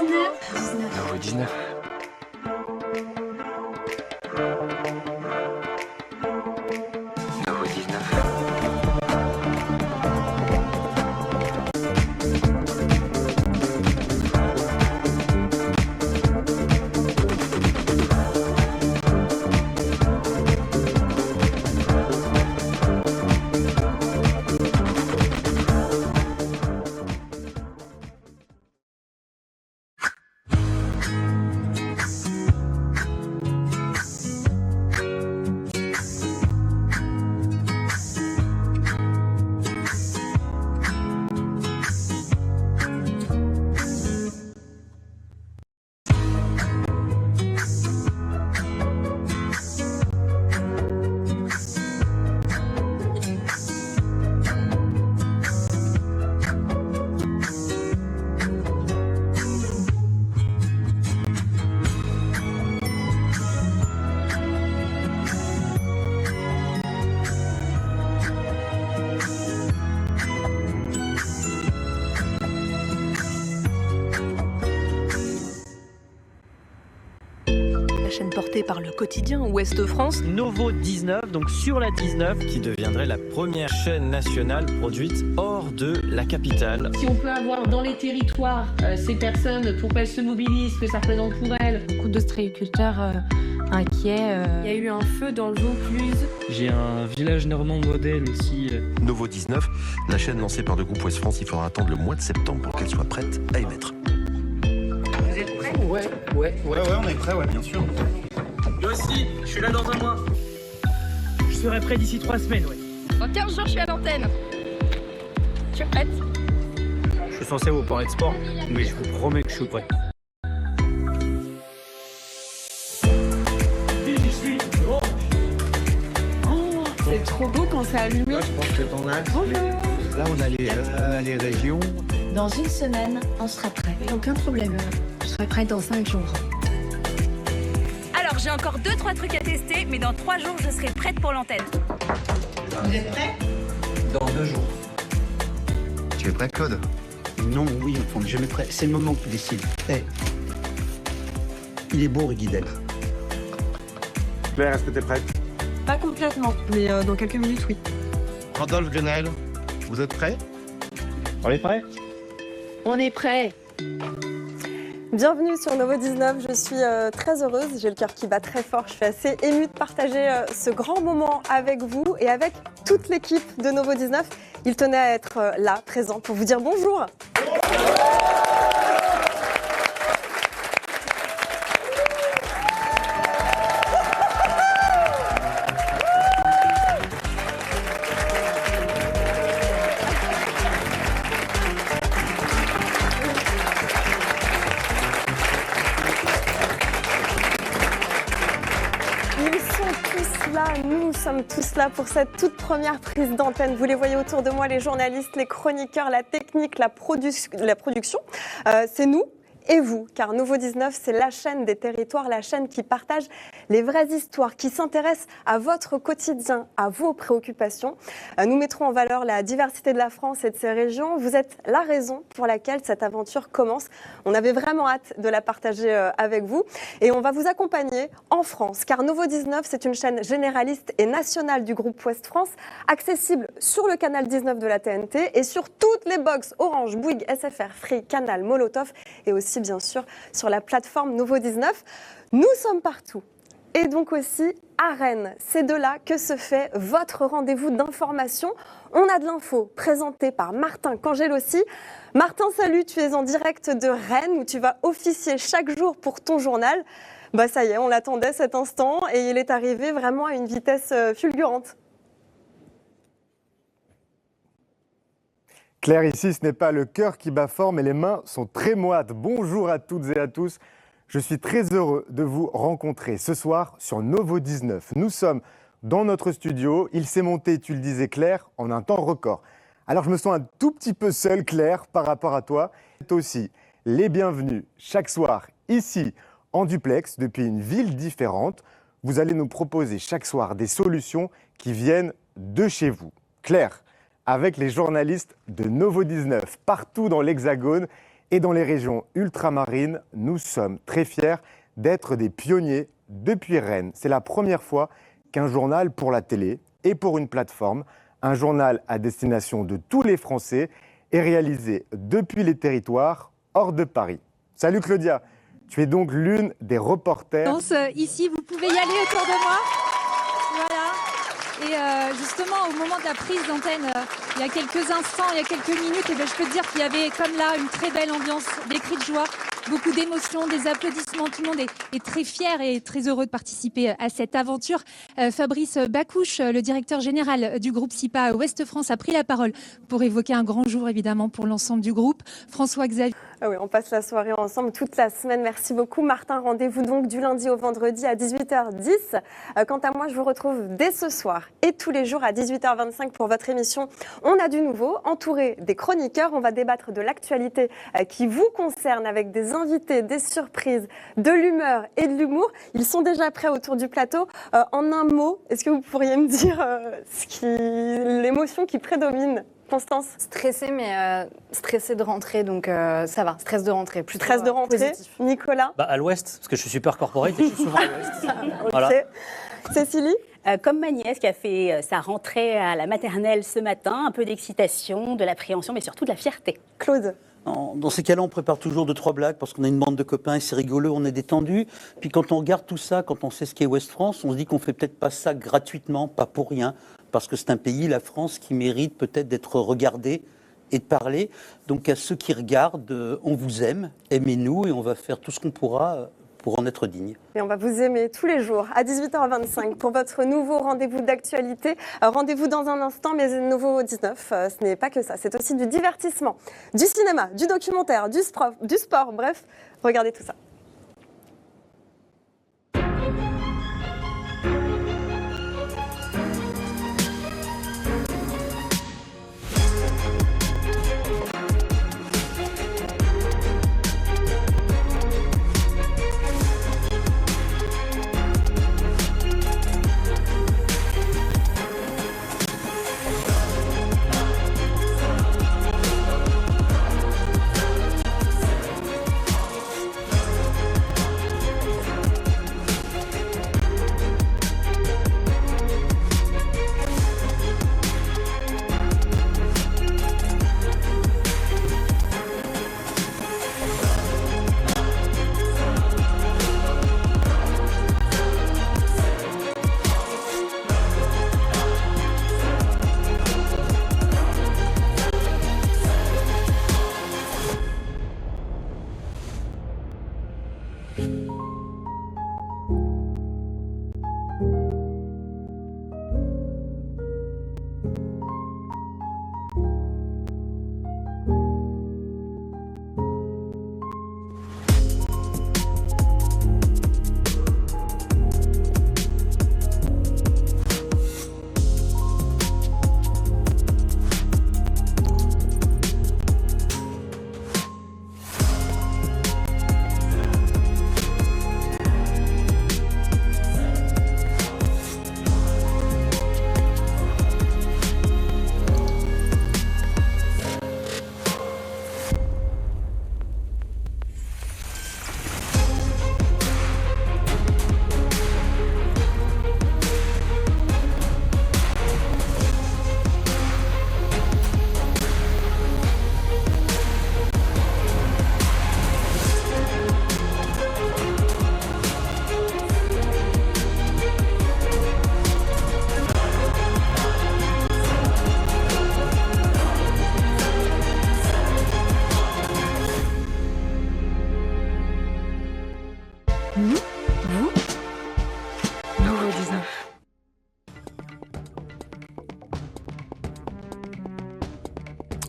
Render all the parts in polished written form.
Nouveau 19. Nouveau 19. Chaîne portée par le quotidien Ouest France. Nouveau 19, donc sur la 19, qui deviendrait la première chaîne nationale produite hors de la capitale. Si on peut avoir dans les territoires ces personnes pour qu'elles se mobilisent, que ça représente pour elles. Beaucoup d'ostréiculteurs inquiets. Il y a eu un feu dans le Vaucluse. J'ai un village normand modèle aussi. Nouveau 19, la chaîne lancée par le groupe Ouest France, il faudra attendre le mois de septembre pour qu'elle soit prête à émettre. Vous êtes prêts ? Ouais, on est prêt, ouais, bien sûr. Moi aussi, je suis là dans un mois. Je serai prêt d'ici 3 semaines, ouais. Dans 15 jours, je suis à l'antenne. Je suis prête. Je suis censé vous parler de sport, mais je vous promets que je suis prêt. C'est trop beau quand c'est allumé. Je pense que t'en as. Là, on a les régions. Dans une semaine, on sera prêt. Aucun problème. Je serai prête dans 5 jours. Alors j'ai encore 2-3 trucs à tester, mais dans 3 jours je serai prête pour l'antenne. Vous êtes prêts ? Dans 2 jours. Tu es prêt, Claude? Non, oui, on n'est jamais prêt. C'est le moment qui décide. Il est beau, Rigidel. Claire, est-ce que t'es prête? Pas complètement, mais dans quelques minutes, oui. Rodolphe Grenelle, vous êtes prêts? On est prêt? On est prêts. Bienvenue sur Nouveau 19, je suis très heureuse, j'ai le cœur qui bat très fort, je suis assez émue de partager ce grand moment avec vous et avec toute l'équipe de Nouveau 19. Il tenait à être là, présent, pour vous dire bonjour. Nous sommes tous là pour cette toute première prise d'antenne. Vous les voyez autour de moi, les journalistes, les chroniqueurs, la technique, la production. C'est nous et vous, car Nouveau 19, c'est la chaîne des territoires, la chaîne qui partage les vraies histoires, qui s'intéresse à votre quotidien, à vos préoccupations. Nous mettrons en valeur la diversité de la France et de ses régions. Vous êtes la raison pour laquelle cette aventure commence. On avait vraiment hâte de la partager avec vous. Et on va vous accompagner en France, car Nouveau 19, c'est une chaîne généraliste et nationale du groupe Ouest France, accessible sur le canal 19 de la TNT et sur toutes les box Orange, Bouygues, SFR, Free, Canal, Molotov et aussi bien sûr sur la plateforme Nouveau 19. Nous sommes partout. Et donc aussi à Rennes. C'est de là que se fait votre rendez-vous d'information. On a de l'info présentée par Martin Cangelossi. Martin, salut, tu es en direct de Rennes où tu vas officier chaque jour pour ton journal. Bah ça y est, on l'attendait cet instant et il est arrivé vraiment à une vitesse fulgurante. Claire, ici, ce n'est pas le cœur qui bat fort, mais les mains sont très moites. Bonjour à toutes et à tous. Je suis très heureux de vous rencontrer ce soir sur Nouveau 19. Nous sommes dans notre studio. Il s'est monté, tu le disais Claire, en un temps record. Alors je me sens un tout petit peu seul, Claire, par rapport à toi. Toi aussi, les bienvenus chaque soir ici en duplex depuis une ville différente. Vous allez nous proposer chaque soir des solutions qui viennent de chez vous. Claire, avec les journalistes de Nouveau 19 partout dans l'Hexagone Et dans les régions ultramarines, nous sommes très fiers d'être des pionniers depuis Rennes. C'est la première fois qu'un journal pour la télé et pour une plateforme, un journal à destination de tous les Français, est réalisé depuis les territoires hors de Paris. Salut Claudia, tu es donc l'une des reporters. Ici, vous pouvez y aller autour de moi. Voilà. Et justement, au moment de la prise d'antenne, il y a quelques instants, il y a quelques minutes, et je peux te dire qu'il y avait comme là une très belle ambiance, des cris de joie, beaucoup d'émotions, des applaudissements. Tout le monde est très fier et très heureux de participer à cette aventure. Fabrice Bacouche, le directeur général du groupe SIPA Ouest France, a pris la parole pour évoquer un grand jour évidemment pour l'ensemble du groupe. François-Xavier. Ah oui, on passe la soirée ensemble toute la semaine. Merci beaucoup Martin. Rendez-vous donc du lundi au vendredi à 18h10. Quant à moi, je vous retrouve dès ce soir et tous les jours à 18h25 pour votre émission On a du nouveau, entouré des chroniqueurs. On va débattre de l'actualité qui vous concerne avec des invités, des surprises, de l'humeur et de l'humour. Ils sont déjà prêts autour du plateau. En un mot, est-ce que vous pourriez me dire l'émotion qui prédomine? Constance? Stressée, mais stressée de rentrer, donc ça va. Stress de rentrée, plus stress de rentrée. Positif. Nicolas? À l'Ouest, parce que je suis super corporate et je suis souvent à l'Ouest. Okay. Voilà. Cécilie? Comme ma nièce qui a fait sa rentrée à la maternelle ce matin, un peu d'excitation, de l'appréhension, mais surtout de la fierté. Claude? Dans ces cas-là, on prépare toujours 2-3 blagues parce qu'on a une bande de copains et c'est rigolo, on est détendu. Puis quand on regarde tout ça, quand on sait ce qu'est Ouest France, on se dit qu'on fait peut-être pas ça gratuitement, pas pour rien, parce que c'est un pays, la France, qui mérite peut-être d'être regardé et de parler. Donc à ceux qui regardent, on vous aime, aimez-nous et on va faire tout ce qu'on pourra pour en être digne. Et on va vous aimer tous les jours à 18h25 pour votre nouveau rendez-vous d'actualité. Rendez-vous dans un instant, mais nouveau 19, ce n'est pas que ça, c'est aussi du divertissement, du cinéma, du documentaire, du sport, bref, regardez tout ça.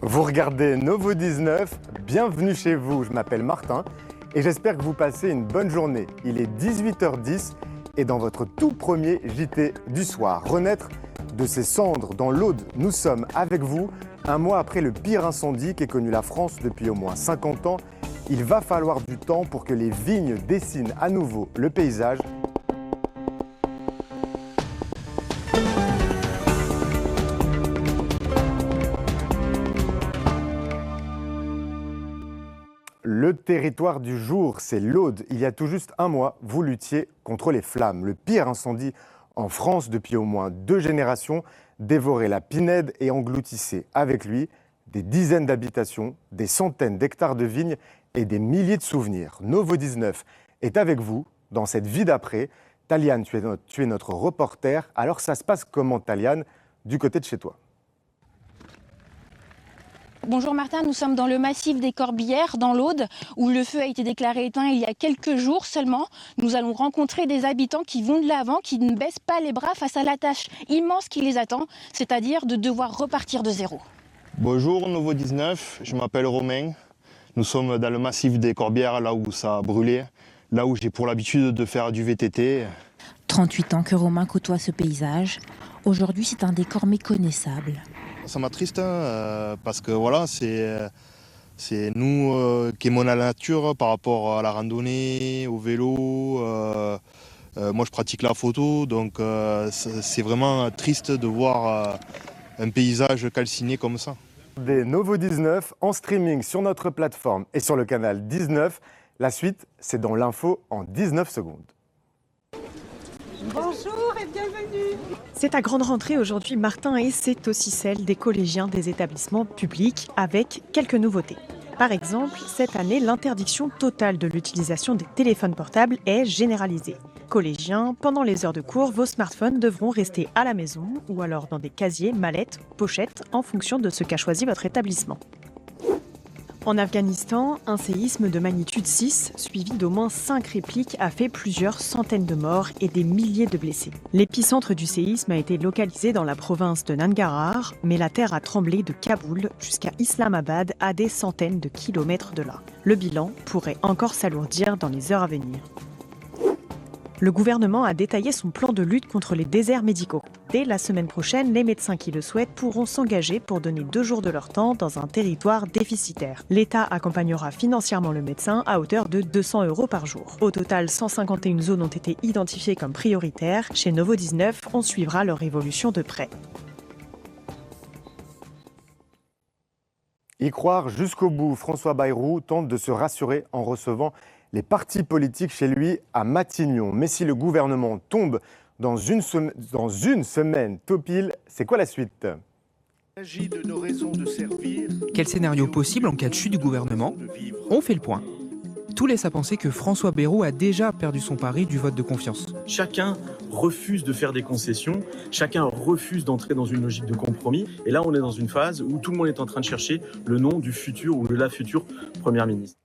Vous regardez Novo 19, bienvenue chez vous, je m'appelle Martin et j'espère que vous passez une bonne journée. Il est 18h10 et dans votre tout premier JT du soir, renaître de ses cendres dans l'Aude, nous sommes avec vous un mois après le pire incendie qu'ait connu la France depuis au moins 50 ans. Il va falloir du temps pour que les vignes dessinent à nouveau le paysage. Le territoire du jour, c'est l'Aude. Il y a tout juste un mois, vous luttiez contre les flammes. Le pire incendie en France depuis au moins 2 générations dévorait la Pinède et engloutissait avec lui des dizaines d'habitations, des centaines d'hectares de vignes et des milliers de souvenirs. Novo 19 est avec vous dans cette vie d'après. Taliane, tu es notre reporter. Alors ça se passe comment, Taliane, du côté de chez toi? Bonjour Martin, nous sommes dans le massif des Corbières, dans l'Aude, où le feu a été déclaré éteint il y a quelques jours seulement. Nous allons rencontrer des habitants qui vont de l'avant, qui ne baissent pas les bras face à la tâche immense qui les attend, c'est-à-dire de devoir repartir de zéro. Bonjour Novo 19, je m'appelle Romain. Nous sommes dans le massif des Corbières, là où ça a brûlé, là où j'ai pour l'habitude de faire du VTT. 38 ans que Romain côtoie ce paysage. Aujourd'hui, c'est un décor méconnaissable. Ça m'attriste parce que voilà, c'est nous qui aimons la nature par rapport à la randonnée, au vélo. Moi, je pratique la photo, donc c'est vraiment triste de voir un paysage calciné comme ça. Des Novo 19 en streaming sur notre plateforme et sur le canal 19. La suite, c'est dans l'info en 19 secondes. Bonjour et bienvenue. C'est ta grande rentrée aujourd'hui, Martin, et c'est aussi celle des collégiens des établissements publics avec quelques nouveautés. Par exemple, cette année, l'interdiction totale de l'utilisation des téléphones portables est généralisée. Collégiens, pendant les heures de cours, vos smartphones devront rester à la maison ou alors dans des casiers, mallettes, pochettes, en fonction de ce qu'a choisi votre établissement. En Afghanistan, un séisme de magnitude 6, suivi d'au moins 5 répliques, a fait plusieurs centaines de morts et des milliers de blessés. L'épicentre du séisme a été localisé dans la province de Nangarhar, mais la terre a tremblé de Kaboul jusqu'à Islamabad, à des centaines de kilomètres de là. Le bilan pourrait encore s'alourdir dans les heures à venir. Le gouvernement a détaillé son plan de lutte contre les déserts médicaux. Dès la semaine prochaine, les médecins qui le souhaitent pourront s'engager pour donner 2 jours de leur temps dans un territoire déficitaire. L'État accompagnera financièrement le médecin à hauteur de 200 € par jour. Au total, 151 zones ont été identifiées comme prioritaires. Chez Novo 19, on suivra leur évolution de près. Y croire jusqu'au bout, François Bayrou tente de se rassurer en recevant les partis politiques chez lui à Matignon. Mais si le gouvernement tombe dans une semaine, Topil, c'est quoi la suite ? Il s'agit de nos raisons de servir. Quel scénario possible en cas de chute du gouvernement ? On fait le point. Tout laisse à penser que François Bayrou a déjà perdu son pari du vote de confiance. Chacun refuse de faire des concessions, chacun refuse d'entrer dans une logique de compromis. Et là, on est dans une phase où tout le monde est en train de chercher le nom du futur ou de la future première ministre.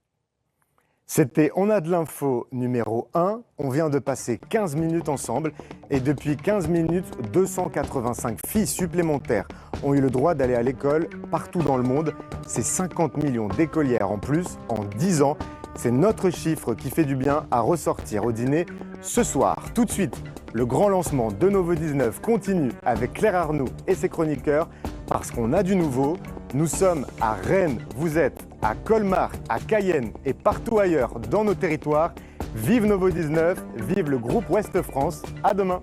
C'était On a de l'info numéro 1. On vient de passer 15 minutes ensemble et depuis 15 minutes, 285 filles supplémentaires ont eu le droit d'aller à l'école partout dans le monde. C'est 50 millions d'écolières en plus en 10 ans. C'est notre chiffre qui fait du bien à ressortir au dîner ce soir. Tout de suite, le grand lancement de Novo 19 continue avec Claire Arnoux et ses chroniqueurs parce qu'on a du nouveau. Nous sommes à Rennes, vous êtes à Colmar, à Cayenne et partout ailleurs dans nos territoires. Vive Novo 19, vive le groupe Ouest France. À demain.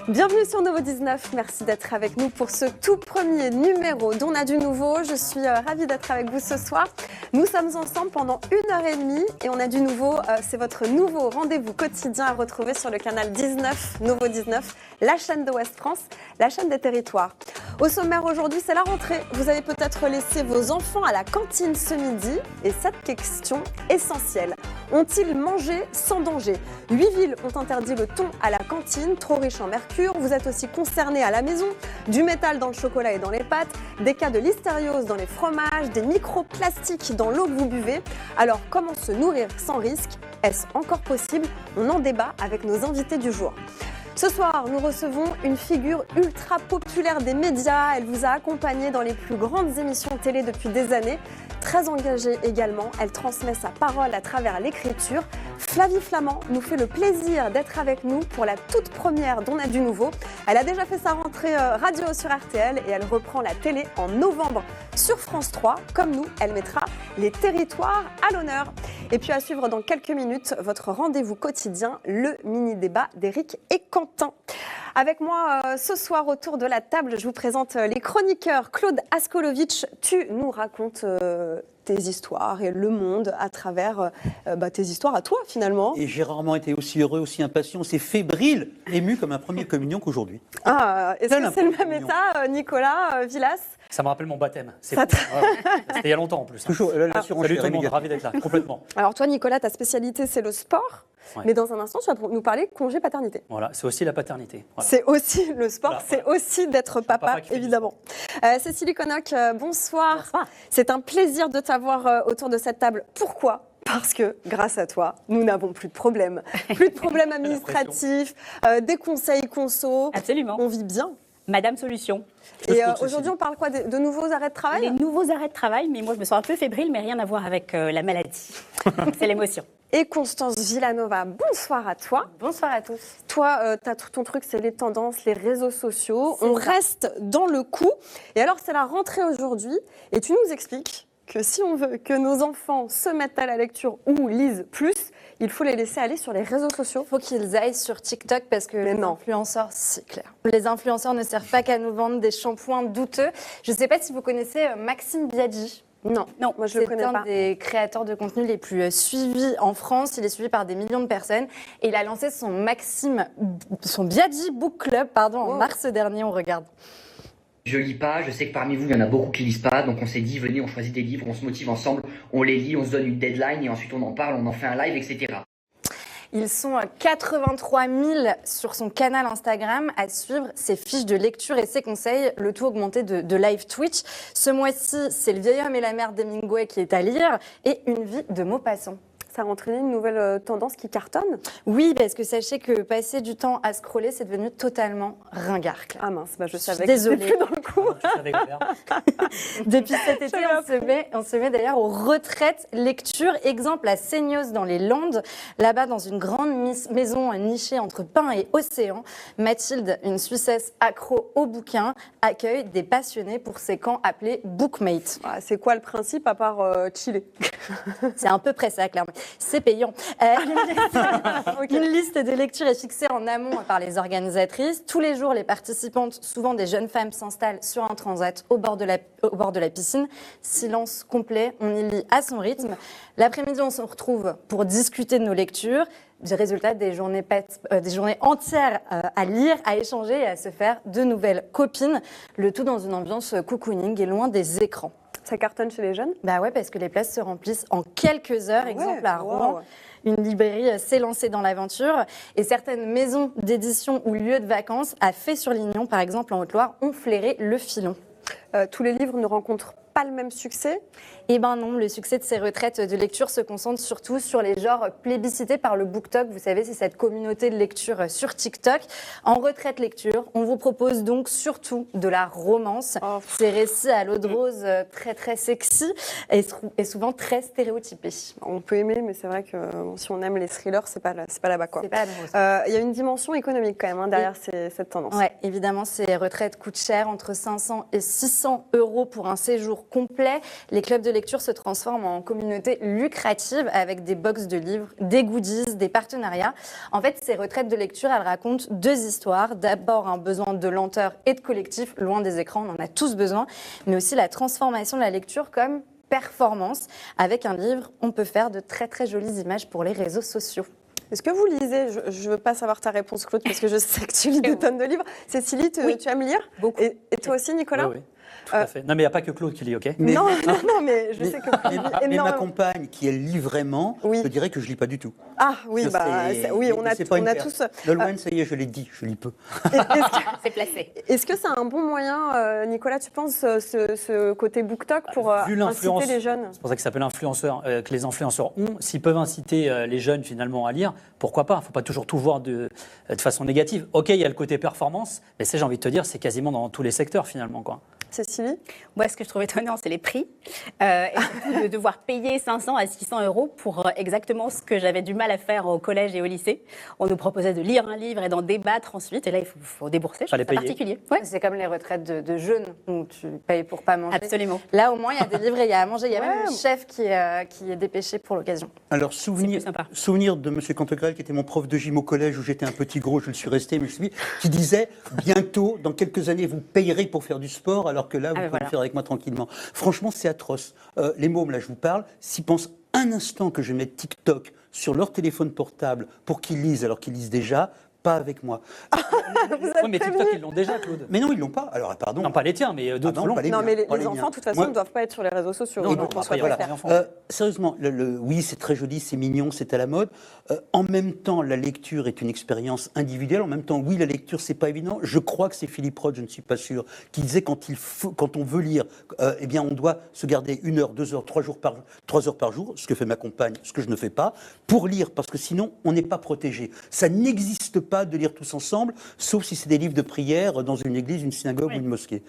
Bienvenue sur Novo 19, merci d'être avec nous pour ce tout premier numéro d'On a du nouveau. Je suis ravie d'être avec vous ce soir. Nous sommes ensemble pendant 1h30 et On a du nouveau, c'est votre nouveau rendez-vous quotidien à retrouver sur le canal 19, Novo 19, la chaîne de Ouest France, la chaîne des territoires. Au sommaire aujourd'hui, c'est la rentrée. Vous avez peut-être laissé vos enfants à la cantine ce midi et cette question essentielle. Ont-ils mangé sans danger ? 8 villes ont interdit le thon à la cantine, trop riche en mercure. Vous êtes aussi concernés à la maison, du métal dans le chocolat et dans les pâtes, des cas de listériose dans les fromages, des microplastiques dans l'eau que vous buvez. Alors comment se nourrir sans risque ? Est-ce encore possible ? On en débat avec nos invités du jour. Ce soir, nous recevons une figure ultra populaire des médias. Elle vous a accompagné dans les plus grandes émissions télé depuis des années. très engagée également. Elle transmet sa parole à travers l'écriture. Flavie Flament nous fait le plaisir d'être avec nous pour la toute première d'On a du nouveau. Elle a déjà fait sa rentrée radio sur RTL et elle reprend la télé en novembre sur France 3. Comme nous, elle mettra les territoires à l'honneur. Et puis à suivre dans quelques minutes, votre rendez-vous quotidien, le mini-débat d'Éric et Quentin. Avec moi ce soir autour de la table, je vous présente les chroniqueurs. Claude Askolovitch, tu nous racontes tes histoires et le monde à travers tes histoires à toi finalement. Et j'ai rarement été aussi heureux, aussi impatient, aussi fébrile, ému comme un premier communion qu'aujourd'hui. Ah, est-ce que c'est le même état, Nicolas Villas? Ça me rappelle mon baptême. C'était il y a longtemps en plus. Toujours l'assurance. Salut tout le monde, ravi d'être là, complètement. Alors toi, Nicolas, ta spécialité, c'est le sport. Ouais. Mais dans un instant, tu vas nous parler de congé paternité. Voilà, c'est aussi la paternité. Voilà. C'est aussi le sport, c'est aussi d'être papa évidemment. Cécilie Connoc, bonsoir. C'est un plaisir de t'avoir autour de cette table. Pourquoi ? Parce que, grâce à toi, nous n'avons plus de problèmes. Plus de problèmes administratifs, des conseils conso. Absolument. On vit bien. Madame Solution. Et aujourd'hui, on parle quoi? De nouveaux arrêts de travail? Les nouveaux arrêts de travail, mais moi je me sens un peu fébrile, mais rien à voir avec la maladie. C'est l'émotion. Et Constance Villanova, bonsoir à toi. Bonsoir à tous. Toi, ton truc, c'est les tendances, les réseaux sociaux. On reste dans le coup. Et alors, c'est la rentrée aujourd'hui. Et tu nous expliques que si on veut que nos enfants se mettent à la lecture ou lisent plus, il faut les laisser aller sur les réseaux sociaux. Il faut qu'ils aillent sur TikTok parce que les influenceurs, c'est clair. Les influenceurs ne servent pas qu'à nous vendre des shampoings douteux. Je ne sais pas si vous connaissez Maxime Biaggi. Non, moi je le connais pas. C'est un des créateurs de contenu les plus suivis en France. Il est suivi par des millions de personnes. Et il a lancé son Biaggi Book Club en mars dernier. On regarde. Je lis pas, je sais que parmi vous, il y en a beaucoup qui lisent pas, donc on s'est dit, venez, on choisit des livres, on se motive ensemble, on les lit, on se donne une deadline et ensuite on en parle, on en fait un live, etc. Ils sont 83 000 sur son canal Instagram à suivre ses fiches de lecture et ses conseils, le tout augmenté de live Twitch. Ce mois-ci, c'est Le vieil homme et la mère d'Hemingway qui est à lire et Une vie de Maupassant. Ça a entraîné une nouvelle tendance qui cartonne? Oui, parce que sachez que passer du temps à scroller, c'est devenu totalement ringard. Ah mince, je savais Désolée. que c'était plus dans le coup. Depuis cet été, on se met d'ailleurs aux retraites lecture. Exemple à Seignos dans les Landes. Là-bas, dans une grande maison nichée entre Pin et Océan, Mathilde, une Suissesse accro aux bouquins, accueille des passionnés pour ses camps appelés Bookmate. C'est quoi le principe à part chiller? C'est à peu près ça, clairement. C'est payant. Une liste de lectures est fixée en amont par les organisatrices. Tous les jours, les participantes, souvent des jeunes femmes, s'installent sur un transat au bord de la piscine. Silence complet, on y lit à son rythme. L'après-midi, on se retrouve pour discuter de nos lectures. Du résultat, des journées entières à lire, à échanger et à se faire de nouvelles copines. Le tout dans une ambiance cocooning et loin des écrans. Ça cartonne chez les jeunes? Bah ouais, parce que les places se remplissent en quelques heures. Exemple à Rouen, une librairie s'est lancée dans l'aventure et certaines maisons d'édition ou lieux de vacances à Fay-sur-Lignon, par exemple en Haute-Loire, ont flairé le filon. Tous les livres ne rencontrent pas le même succès? Eh ben non, le succès de ces retraites de lecture se concentre surtout sur les genres plébiscités par le BookTok. Vous savez, c'est cette communauté de lecture sur TikTok. En retraite lecture, on vous propose donc surtout de la romance. Ces récits à l'eau de rose très très sexy et souvent très stéréotypés. On peut aimer, mais c'est vrai que si on aime les thrillers, c'est pas là-bas quoi. C'est pas la il y a une dimension économique quand même derrière cette tendance. Ouais, évidemment, ces retraites coûtent cher, entre 500 et 600 € pour un séjour complet. Les clubs de lecture se transforment en communautés lucratives avec des box de livres, des goodies, des partenariats. En fait, ces retraites de lecture, elles racontent deux histoires. D'abord, un besoin de lenteur et de collectif, loin des écrans, on en a tous besoin, mais aussi la transformation de la lecture comme performance. Avec un livre, on peut faire de très très jolies images pour les réseaux sociaux. Est-ce que vous lisez, je ne veux pas savoir ta réponse Claude, parce que je sais que tu lis des tonnes de livres. Cécilie, tu aimes lire? Beaucoup. Et toi aussi, Nicolas? Oui. Tout à fait. Non, mais il n'y a pas que Claude qui lit, ok? Non, mais je sais que Claude lit Mais énormément. ma compagne, qui elle lit vraiment, je dirais que je lis pas du tout. Ah oui, Ça, on a tous... Nolwenn, ça y est, je l'ai dit, je lis peu. C'est placé. Est-ce que c'est un bon moyen, Nicolas, tu penses, ce côté BookTok pour inciter les jeunes? C'est pour ça que ça s'appelle influenceur, que les influenceurs ont. S'ils peuvent inciter les jeunes finalement à lire, pourquoi pas? Il ne faut pas toujours tout voir de façon négative. Ok, il y a le côté performance, mais ça, j'ai envie de te dire, c'est quasiment dans tous les secteurs finalement, quoi. Cécilie? Moi, ce que je trouve étonnant, c'est les prix. Et surtout de devoir payer 500 à 600 euros pour exactement ce que j'avais du mal à faire au collège et au lycée. On nous proposait de lire un livre et d'en débattre ensuite. Et là, il faut débourser. Je trouve ça particulier. Ouais. C'est comme les retraites de jeunes où tu payes pour pas manger. Absolument. Là, au moins, il y a des livres et il y a à manger. Il y a même le chef qui est dépêché pour l'occasion. Alors, souvenir de M. Cantegrel, qui était mon prof de gym au collège où j'étais un petit gros, je le suis resté, mais je suis, qui disait bientôt, dans quelques années, vous payerez pour faire du sport, alors que là, vous pouvez le faire avec moi tranquillement. Franchement, c'est atroce. Les mômes, là, je vous parle, s'ils pensent un instant que je vais mettre TikTok sur leur téléphone portable pour qu'ils lisent, alors qu'ils lisent déjà, pas avec moi. Oui, mais TikTok, ils l'ont déjà, Claude. Mais non, ils l'ont pas. Alors, pardon. Non, pas les tiens, mais d'autres l'ont. Non, mais les enfants, de toute façon, ne doivent pas être sur les réseaux sociaux. Sérieusement, oui, c'est très joli, c'est mignon, c'est à la mode. En même temps, la lecture est une expérience individuelle. En même temps, oui, la lecture, c'est pas évident. Je crois que c'est Philippe Roth, je ne suis pas sûr, qui disait quand on veut lire, eh bien, on doit se garder 1 heure, 2 heures, 3 heures par jour, ce que fait ma compagne, ce que je ne fais pas, pour lire, parce que sinon, on n'est pas protégé. Ça n'existe pas de lire tous ensemble, sauf si c'est des livres de prière dans une église, une synagogue ou une mosquée.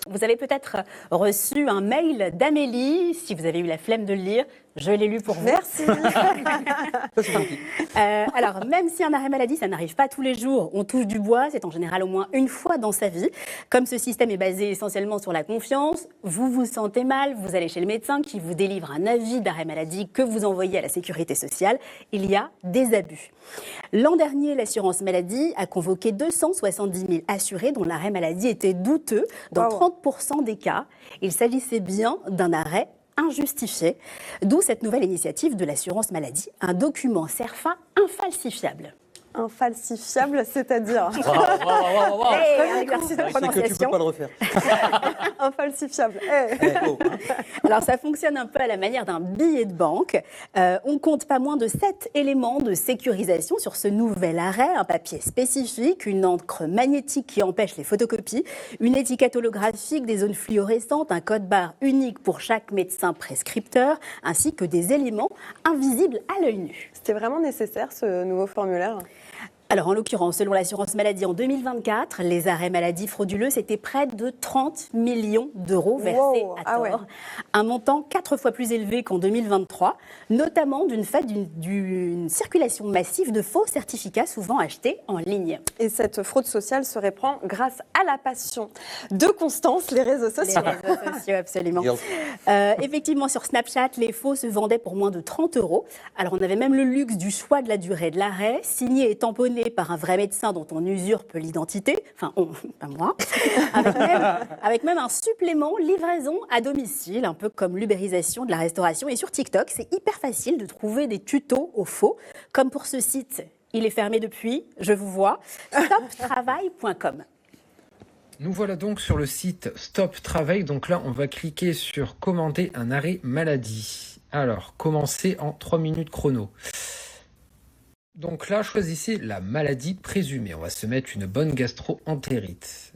Vous avez peut-être reçu un mail d'Amélie, si vous avez eu la flemme de le lire, je l'ai lu pour vous. Merci. Alors, même si un arrêt maladie, ça n'arrive pas tous les jours, on touche du bois, c'est en général au moins une fois dans sa vie. Comme ce système est basé essentiellement sur la confiance, vous vous sentez mal, vous allez chez le médecin qui vous délivre un avis d'arrêt maladie que vous envoyez à la sécurité sociale. Il y a des abus. L'an dernier, l'assurance maladie a convoqué 270 000 assurés dont l'arrêt maladie était douteux. Dans 30% des cas, il s'agissait bien d'un arrêt injustifié. D'où cette nouvelle initiative de l'assurance maladie, un document CERFA infalsifiable. Infalsifiable, c'est-à-dire un exercice de prononciation. C'est que tu peux pas le refaire. Infalsifiable. Alors ça fonctionne un peu à la manière d'un billet de banque. On compte pas moins de 7 éléments de sécurisation sur ce nouvel arrêt. Un papier spécifique, une encre magnétique qui empêche les photocopies, une étiquette holographique, des zones fluorescentes, un code barre unique pour chaque médecin prescripteur, ainsi que des éléments invisibles à l'œil nu. C'était vraiment nécessaire ce nouveau formulaire ? Alors, en l'occurrence, selon l'assurance maladie, en 2024, les arrêts maladie frauduleux, c'était près de 30 millions d'euros versés à tort. Un montant 4 fois plus élevé qu'en 2023, notamment d'une circulation massive de faux certificats, souvent achetés en ligne. Et cette fraude sociale se répand grâce à la passion de Constance, les réseaux sociaux. Les réseaux sociaux, absolument. Effectivement, sur Snapchat, les faux se vendaient pour moins de 30 euros. Alors, on avait même le luxe du choix de la durée de l'arrêt, signé et tamponné par un vrai médecin dont on usurpe l'identité, enfin, pas moi, avec même un supplément livraison à domicile, un peu comme l'ubérisation de la restauration. Et sur TikTok, c'est hyper facile de trouver des tutos aux faux, comme pour ce site. Il est fermé depuis, je vous vois, stoptravail.com. Nous voilà donc sur le site Stop Travail. Donc là, on va cliquer sur commander un arrêt maladie. Alors, commencer en 3 minutes chrono. Donc là, choisissez la maladie présumée. On va se mettre une bonne gastro-entérite.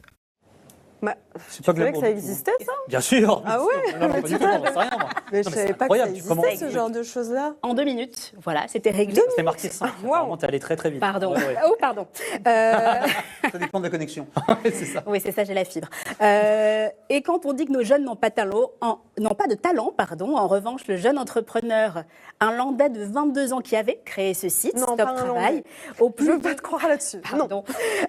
Tu savais que ça existait, ça ? Bien sûr. Ah ouais. Non, pas du tout, j'en sais rien, moi. Mais je savais pas que ça existait, ce genre de choses-là. En 2 minutes, voilà, c'était réglé. C'était marqué 5. Vraiment, t'es allé très très vite. Pardon. Ouais. Oh, pardon. Ça dépend de la connexion. C'est ça. Oui, c'est ça, j'ai la fibre. Et quand on dit que nos jeunes n'ont pas de talent, en revanche, le jeune entrepreneur, un Landais de 22 ans qui avait créé ce site, Stop Travail, je ne veux pas te croire là-dessus.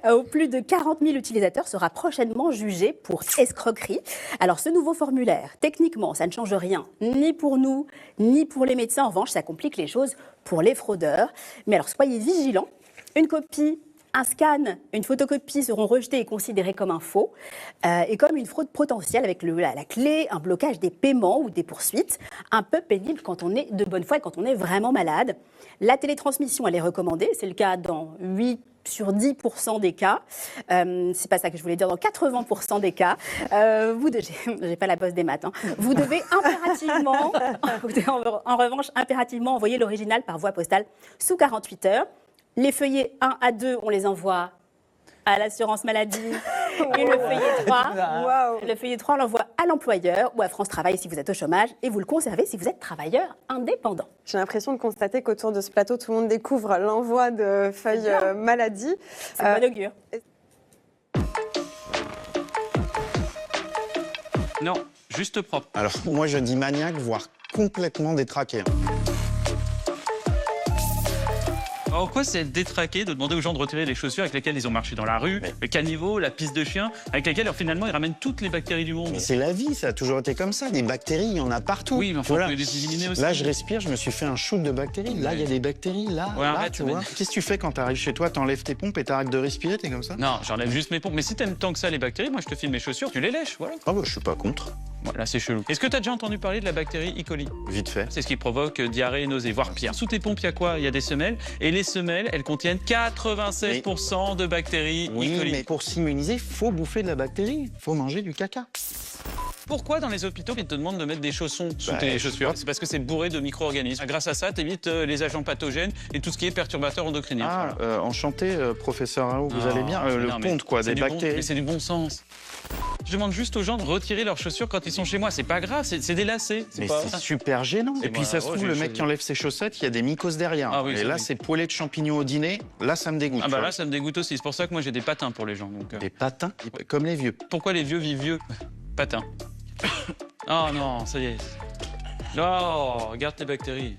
Au plus de 40 000 utilisateurs, sera prochainement jugé pour escroquerie. Alors, ce nouveau formulaire, techniquement, ça ne change rien, ni pour nous, ni pour les médecins. En revanche, ça complique les choses pour les fraudeurs. Mais alors, soyez vigilants. Une copie, un scan, une photocopie seront rejetés et considérés comme un faux et comme une fraude potentielle avec la clé, un blocage des paiements ou des poursuites. Un peu pénible quand on est de bonne foi et quand on est vraiment malade. La télétransmission, elle est recommandée. C'est le cas dans 8 sur 10% des cas, c'est pas ça que je voulais dire, dans 80% des cas, j'ai pas la bosse des maths, vous devez impérativement, en revanche, impérativement envoyer l'original par voie postale sous 48 heures. Les feuillets 1 à 2, on les envoie à l'assurance maladie. Et le feuillet 3, on l'envoie à l'employeur ou à France Travail si vous êtes au chômage et vous le conservez si vous êtes travailleur indépendant. J'ai l'impression de constater qu'autour de ce plateau, tout le monde découvre l'envoi de feuilles maladie. C'est bon augure. Non, juste propre. Alors, moi, je dis maniaque, voire complètement détraqué. Alors quoi, c'est être détraqué de demander aux gens de retirer les chaussures avec lesquelles ils ont marché dans la rue, le caniveau, la piste de chien, avec lesquelles finalement ils ramènent toutes les bactéries du monde. Mais c'est la vie, ça a toujours été comme ça. Des bactéries, il y en a partout. Oui, mais enfin, on peut les éliminer aussi. Là, je respire, je me suis fait un shoot de bactéries. Là, il y a des bactéries, là, Ouais, là, arrête, tu vois. Qu'est-ce que tu fais quand tu arrives chez toi, t'enlèves tes pompes et t'arrêtes de respirer, t'es comme ça? Non, j'enlève juste mes pompes. Mais si t'aimes tant que ça les bactéries, moi je te file mes chaussures, tu les lèches, voilà. Ah bah, je suis pas contre. Voilà, c'est chelou. Est-ce que t'as déjà entendu parler de la bactérie E. coli? Vite fait. C'est ce qui provoque diarrhée et nausée, voire pire. Sous tes pompes, il y a quoi? Il y a des semelles. Et les semelles, elles contiennent 96% de bactéries Oui, E. coli. mais pour s'immuniser, faut bouffer de la bactérie. Faut manger du caca. Pourquoi dans les hôpitaux, ils te demandent de mettre des chaussons sous Bah, tes chaussures? C'est parce que c'est bourré de micro-organismes. Grâce à ça, t'évites les agents pathogènes et tout ce qui est perturbateur endocrinien. Ah, enchanté, professeur Rao, vous allez bien? Le non, mais ponte, quoi, c'est des du bon- bactéries. mais c'est du bon sens. Je demande juste aux gens de retirer leurs chaussures quand ils sont chez moi. C'est pas grave, c'est des lacets. Mais pas... c'est super gênant. Et puis ça se trouve, le mec qui enlève ses chaussettes, il y a des mycoses derrière. Ah oui, et ça, là, oui. c'est poêlé de champignons au dîner. Là, ça me dégoûte. Ah tu bah vois. là, ça me dégoûte aussi. C'est pour ça que moi, j'ai des patins pour les gens. Donc, Des patins? Comme les vieux. Pourquoi les vieux vivent vieux? Patins. Oh non, ça y est. Oh, regarde tes bactéries.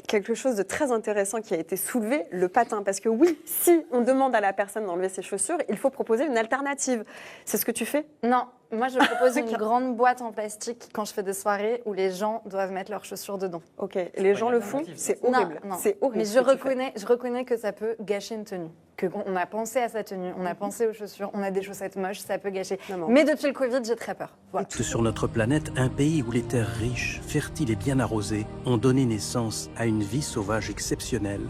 Quelque chose de très intéressant qui a été soulevé, le patin. Parce que oui, si on demande à la personne d'enlever ses chaussures, il faut proposer une alternative. C'est ce que tu fais? Non, moi je propose une grande boîte en plastique quand je fais des soirées où les gens doivent mettre leurs chaussures dedans. Ok, et les gens le font? C'est horrible. Non, non. C'est horrible. Mais ce que tu fais. je reconnais que ça peut gâcher une tenue. On a pensé à sa tenue, on a pensé aux chaussures, on a des chaussettes moches, ça peut gâcher. Mais depuis le Covid, j'ai très peur. Voilà. Sur notre planète, un pays où les terres riches, fertiles et bien arrosées ont donné naissance à une vie sauvage exceptionnelle.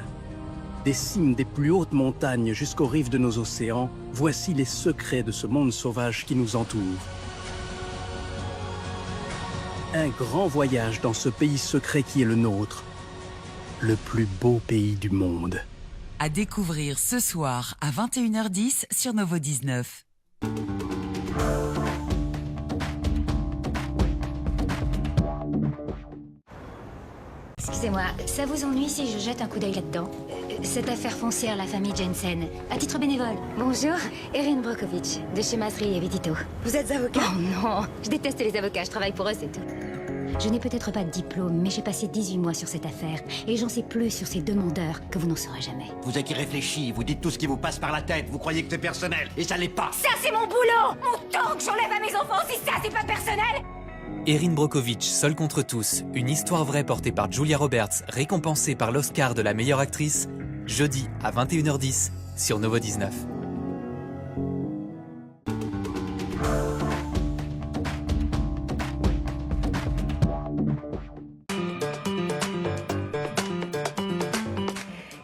Des cimes des plus hautes montagnes jusqu'aux rives de nos océans, voici les secrets de ce monde sauvage qui nous entoure. Un grand voyage dans ce pays secret qui est le nôtre, le plus beau pays du monde. À découvrir ce soir à 21h10 sur Novo 19. Excusez-moi, ça vous ennuie si je jette un coup d'œil là-dedans? Cette affaire foncière, la famille Jensen, à titre bénévole. Bonjour, Erin Brockovich, de chez Masri et Vidito. Vous êtes avocat? Oh non, je déteste les avocats, je travaille pour eux, c'est tout. Je n'ai peut-être pas de diplôme, mais j'ai passé 18 mois sur cette affaire, et j'en sais plus sur ces demandeurs que vous n'en saurez jamais. Vous êtes irréfléchi, vous dites tout ce qui vous passe par la tête, vous croyez que c'est personnel, et ça l'est pas. Ça, c'est mon boulot! Mon temps que j'enlève à mes enfants, si ça, c'est pas personnel! Erin Brockovich, Seule contre tous, une histoire vraie portée par Julia Roberts, récompensée par l'Oscar de la meilleure actrice, jeudi à 21h10 sur Novo 19.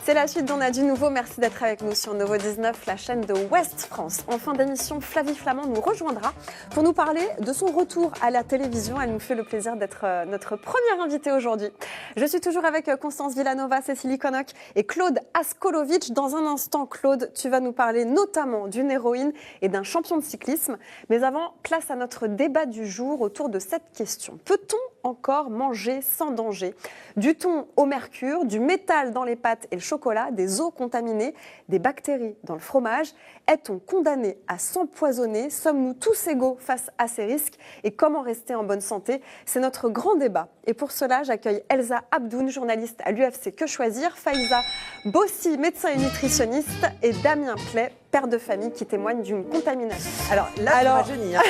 C'est la suite d'On a du nouveau. Merci d'être avec nous sur Novo 19, la chaîne de Ouest France. En fin d'émission, Flavie Flamand nous rejoindra pour nous parler de son retour à la télévision. Elle nous fait le plaisir d'être notre première invitée aujourd'hui. Je suis toujours avec Constance Villanova, Cécilie Connoc et Claude Askolovitch. Dans un instant, Claude, tu vas nous parler notamment d'une héroïne et d'un champion de cyclisme. Mais avant, place à notre débat du jour autour de cette question. Peut-on encore manger sans danger? Du thon au mercure, du métal dans les pâtes et le chocolat, des eaux contaminées, des bactéries dans le fromage. Est-on condamné à s'empoisonner? Sommes-nous tous égaux face à ces risques? Et comment rester en bonne santé? C'est notre grand débat. Et pour cela, j'accueille Elsa Abdoun, journaliste à l'UFC Que Choisir, Faiza Bossi, médecin et nutritionniste, et Damien Play, père de famille, qui témoigne d'une contamination. Alors là, tu rajeunir.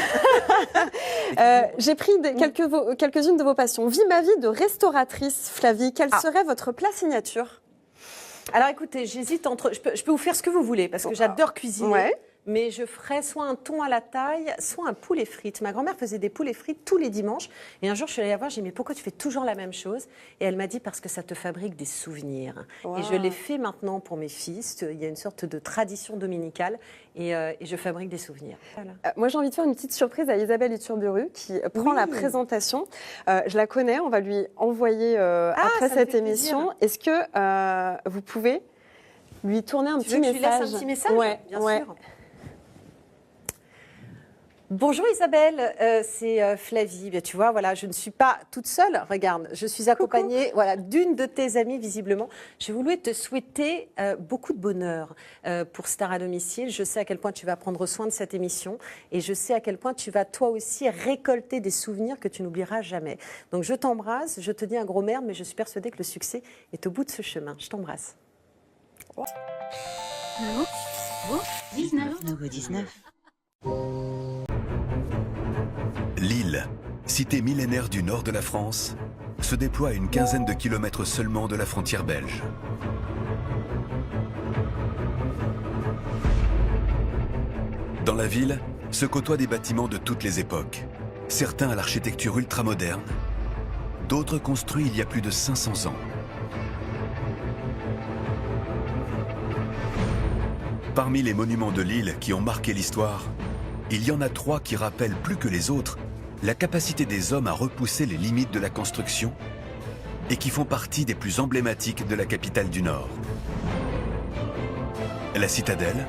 J'ai pris quelques-unes de vos passions. Vie ma vie de restauratrice, Flavie. Quelle serait votre plat signature? Alors écoutez, j'hésite entre... Je peux vous faire ce que vous voulez, parce que j'adore cuisiner. Ouais. Mais je ferais soit un thon à la taille, soit un poulet frites. Ma grand-mère faisait des poulets frites tous les dimanches. Et un jour, je suis allée la voir, j'ai dit, mais pourquoi tu fais toujours la même chose? Et elle m'a dit, parce que ça te fabrique des souvenirs. Wow. Et je l'ai fait maintenant pour mes fils. Il y a une sorte de tradition dominicale. Et je fabrique des souvenirs. Voilà. Moi, j'ai envie de faire une petite surprise à Isabelle Iturburu, qui prend la présentation. Je la connais, on va lui envoyer après cette émission. Est-ce que vous pouvez lui tourner un petit message? Tu veux que je lui laisse un petit message? Ouais, bien ouais. sûr. Bonjour Isabelle, c'est Flavie. Bien, tu vois, voilà, je ne suis pas toute seule. Regarde, je suis accompagnée d'une de tes amies, visiblement. Je voulais te souhaiter beaucoup de bonheur pour Star à domicile. Je sais à quel point tu vas prendre soin de cette émission et je sais à quel point tu vas toi aussi récolter des souvenirs que tu n'oublieras jamais. Donc je t'embrasse, je te dis un gros merde, mais je suis persuadée que le succès est au bout de ce chemin. Je t'embrasse. Nouveau 19. Lille, cité millénaire du nord de la France, se déploie à une quinzaine de kilomètres seulement de la frontière belge. Dans la ville, se côtoient des bâtiments de toutes les époques, certains à l'architecture ultramoderne, d'autres construits il y a plus de 500 ans. Parmi les monuments de Lille qui ont marqué l'histoire, il y en a 3 qui rappellent plus que les autres la capacité des hommes à repousser les limites de la construction et qui font partie des plus emblématiques de la capitale du Nord. La citadelle,